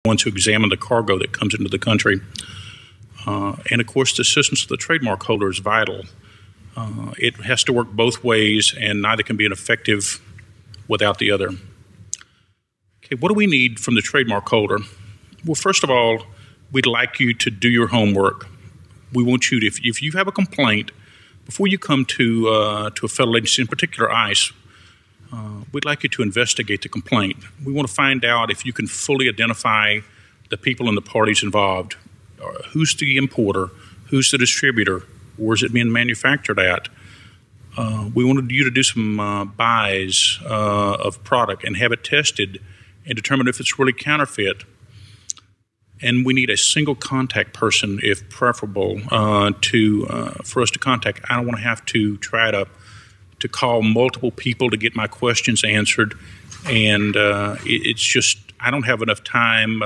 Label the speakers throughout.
Speaker 1: ones who examine the cargo that comes into the country. And of course, the assistance of the trademark holder is vital. It has to work both ways, and neither can be effective without the other. Okay, what do we need from the trademark holder? Well, first of all, we'd like you to do your homework. We want you to, if you have a complaint, before you come to a federal agency, in particular ICE, we'd like you to investigate the complaint. We want to find out if you can fully identify the people and the parties involved. Who's the importer? Who's the distributor? Where's it being manufactured at? We wanted you to do some buys of product and have it tested and determine if it's really counterfeit. And we need a single contact person, if preferable, for us to contact. I don't want to have to try to call multiple people to get my questions answered, and it's just I don't have enough time.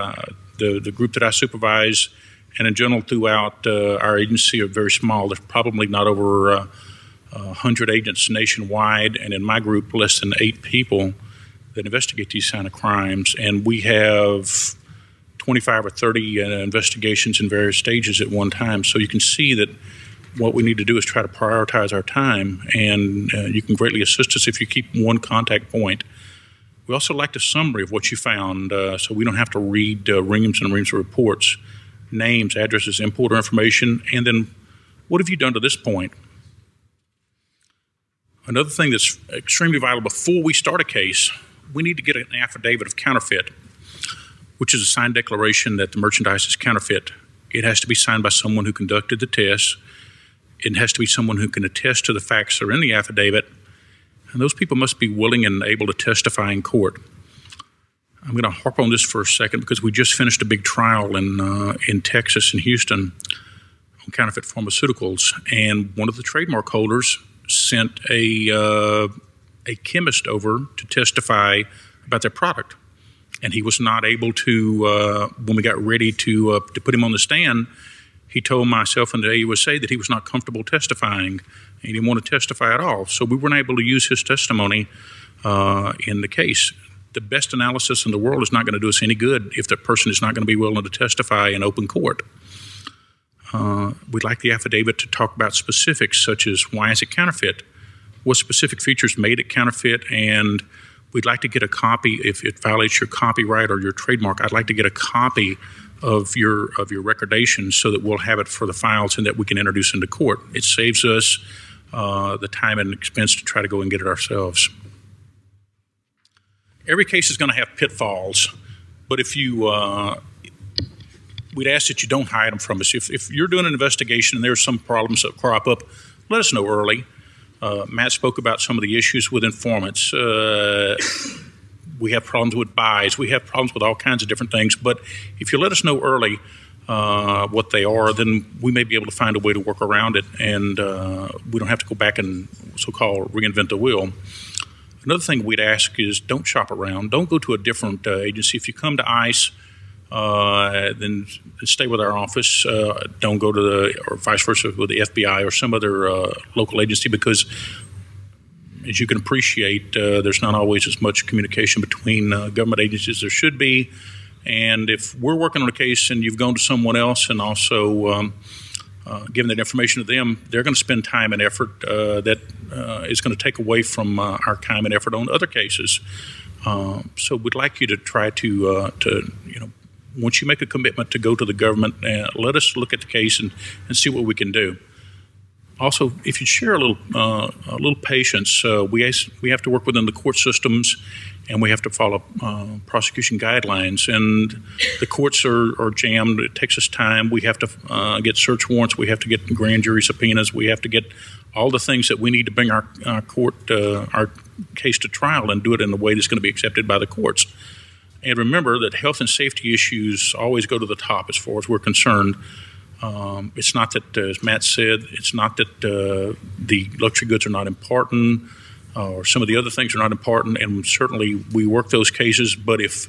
Speaker 1: The group that I supervise, and in general throughout our agency, are very small. There's probably not over 100 agents nationwide, and in my group, less than 8 people that investigate these kind of crimes, and we have 25 or 30 investigations in various stages at one time. So you can see that what we need to do is try to prioritize our time, and you can greatly assist us if you keep one contact point. We also like the summary of what you found, so we don't have to read reams and reams of reports, names, addresses, importer information, and then what have you done to this point? Another thing that's extremely vital before we start a case, we need to get an affidavit of counterfeit, which is a signed declaration that the merchandise is counterfeit. It has to be signed by someone who conducted the test. It has to be someone who can attest to the facts that are in the affidavit, and those people must be willing and able to testify in court. I'm going to harp on this for a second because we just finished a big trial in Texas, in Houston, on counterfeit pharmaceuticals, and one of the trademark holders sent a chemist over to testify about their product. And he was not able to, when we got ready to put him on the stand, he told myself and the AUSA that he was not comfortable testifying. He didn't want to testify at all. So we weren't able to use his testimony in the case. The best analysis in the world is not going to do us any good if the person is not going to be willing to testify in open court. We'd like the affidavit to talk about specifics such as why is it counterfeit, what specific features made it counterfeit, and we'd like to get a copy if it violates your copyright or your trademark. I'd like to get a copy of your recordation so that we'll have it for the files and that we can introduce into court. It saves us the time and expense to try to go and get it ourselves. Every case is going to have pitfalls, but if you we'd ask that you don't hide them from us. If you're doing an investigation and there's some problems that crop up, let us know early. Matt spoke about some of the issues with informants. We have problems with buys. We have problems with all kinds of different things. But if you let us know early what they are, then we may be able to find a way to work around it, and we don't have to go back and so-called reinvent the wheel. Another thing we'd ask is don't shop around. Don't go to a different agency. If you come to ICE, then stay with our office. Don't go to or vice versa, with the FBI or some other local agency, because as you can appreciate, there's not always as much communication between government agencies as there should be. And if we're working on a case and you've gone to someone else and also given that information to them, they're going to spend time and effort that is going to take away from our time and effort on other cases. So we'd like you to try to once you make a commitment to go to the government, let us look at the case and see what we can do. Also, if you share a little patience, we have to work within the court systems, and we have to follow prosecution guidelines. And the courts are jammed. It takes us time. We have to get search warrants. We have to get grand jury subpoenas. We have to get all the things that we need to bring our case to trial and do it in a way that's going to be accepted by the courts. And remember that health and safety issues always go to the top as far as we're concerned. It's not that, as Matt said, it's not that the luxury goods are not important or some of the other things are not important, and certainly we work those cases, but if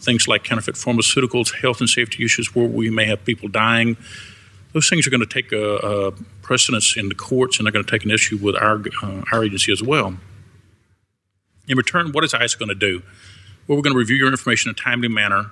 Speaker 1: things like counterfeit pharmaceuticals, health and safety issues where we may have people dying, those things are going to take a precedence in the courts, and they're going to take an issue with our agency as well. In return, what is ICE going to do? Well, we're going to review your information in a timely manner.